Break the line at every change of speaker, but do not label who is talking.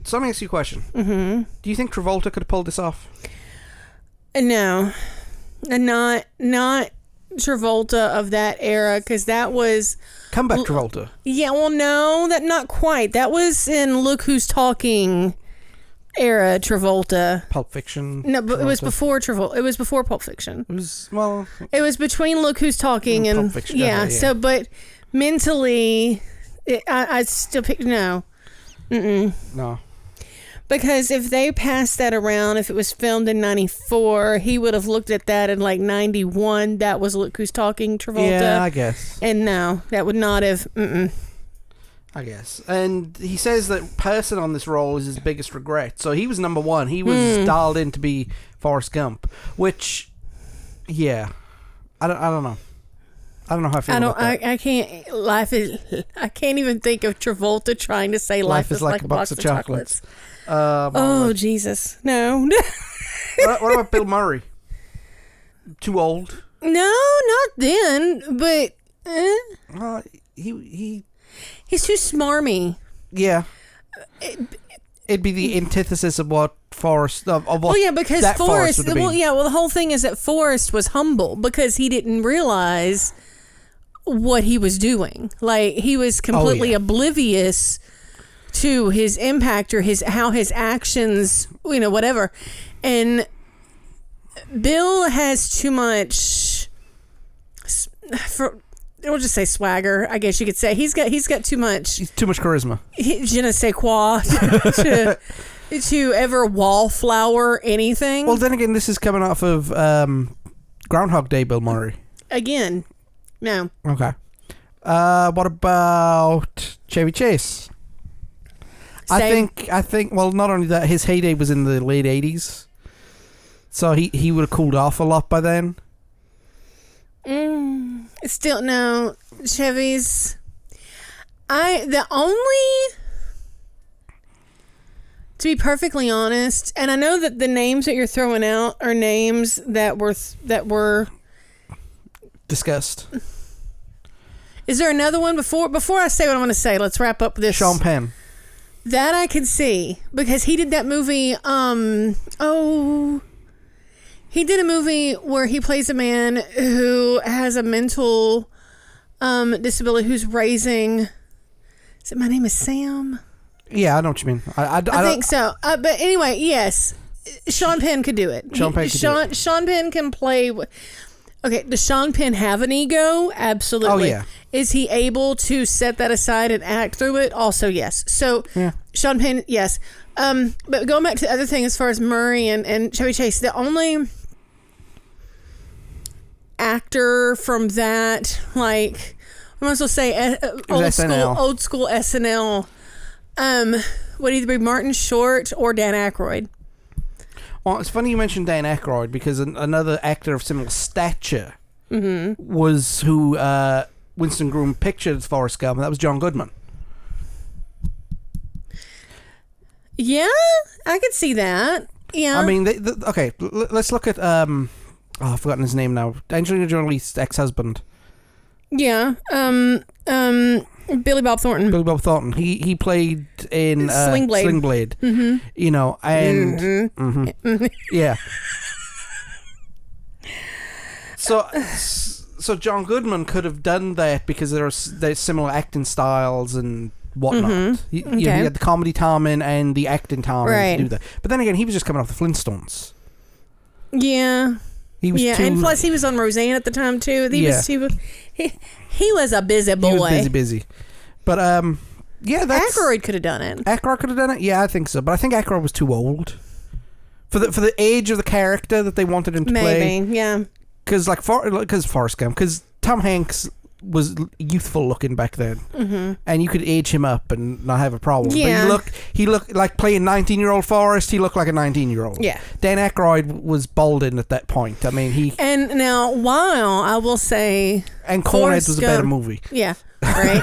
So let me ask you a question. Mm-hmm. Do you think Travolta could have pulled this off?
No. Not Travolta of that era, because that was...
Comeback Travolta.
Yeah, well, no, that not quite. That was in Look Who's Talking era Travolta.
Pulp Fiction.
No, but
Travolta.
it was before Travolta. It was before Pulp Fiction.
It
was between Look Who's Talking and
Pulp Fiction.
Yeah,
Okay, yeah.
So, but mentally, I still pick no. Mm-mm.
No.
Because if they passed that around, if it was filmed in 94, he would have looked at that in like 91. That was Look Who's Talking, Travolta.
Yeah, I guess.
And no, that would not have.
I guess. And he says that person on this role is his biggest regret. So he was number one. He was dialed in to be Forrest Gump, which, yeah, I don't know. I don't know how I feel about that.
I can't. I can't even think of Travolta trying to say life is like a box of chocolates. Oh, Jesus. No.
What about Bill Murray? Too old?
No, not then, but... He's too smarmy.
Yeah. It'd be the antithesis of what Forrest... Of what
because Forrest... the whole thing is that Forrest was humble because he didn't realize what he was doing. Like, he was completely oblivious to his impact or how his actions, whatever. And Bill has too much, we'll just say swagger, I guess you could say. He's got too much.
He's too much charisma.
Je ne sais quoi to ever wallflower anything.
Well, then again, this is coming off of Groundhog Day, Bill Murray.
Again, no.
Okay. What about Chevy Chase?
Same.
I think. Well, not only that, his heyday was in the late 80s, so he would have cooled off a lot by then.
Still no. Chevy's. To be perfectly honest, and I know that the names that you're throwing out are names that were
discussed.
Is there another one before I say what I want to say? Let's wrap up this.
Sean Penn.
That I can see because he did that movie. He did a movie where he plays a man who has a mental disability who's raising. Is it My Name Is Sam?
Yeah, I know what you mean. I
think so. But anyway, yes, Sean Penn could do it. Sean Penn can play. Okay, does Sean Penn have an ego? Absolutely.
Oh, yeah.
Is he able to set that aside and act through it? Also, yes. So, yeah. Sean Penn, yes. But going back to the other thing as far as Murray and Chevy Chase, the only actor from that, like, I might as well say old school SNL, would either be Martin Short or Dan Aykroyd.
Well, it's funny you mentioned Dan Aykroyd because another actor of similar stature was who Winston Groom pictured as Forrest Gump, and that was John Goodman.
Yeah, I could see that. Yeah.
I mean, okay, let's look at, I've forgotten his name now. Angelina Jolie's ex-husband.
Yeah. Billy Bob Thornton. He played in Sling Blade.
Mm-hmm. And yeah. So John Goodman could have done that because there's similar acting styles and whatnot. He had the comedy timing and the acting timing to do that. But then again, he was just coming off the Flintstones.
Yeah. And plus he was on Roseanne at the time too. He was a busy boy.
He was busy. But
Aykroyd could have done it.
Aykroyd could have done it. Yeah, I think so. But I think Aykroyd was too old for the age of the character that they wanted him to play.
Maybe, yeah.
Because Forrest Gump. Because Tom Hanks was youthful looking back then, and you could age him up and not have a problem.
Yeah.
But he looked like playing 19-year-old Forrest. He looked like a 19-year-old.
Yeah.
Dan Aykroyd was balding at that point. I mean,
And now, while I will say,
and Coneheads was a better movie.
Yeah. Right.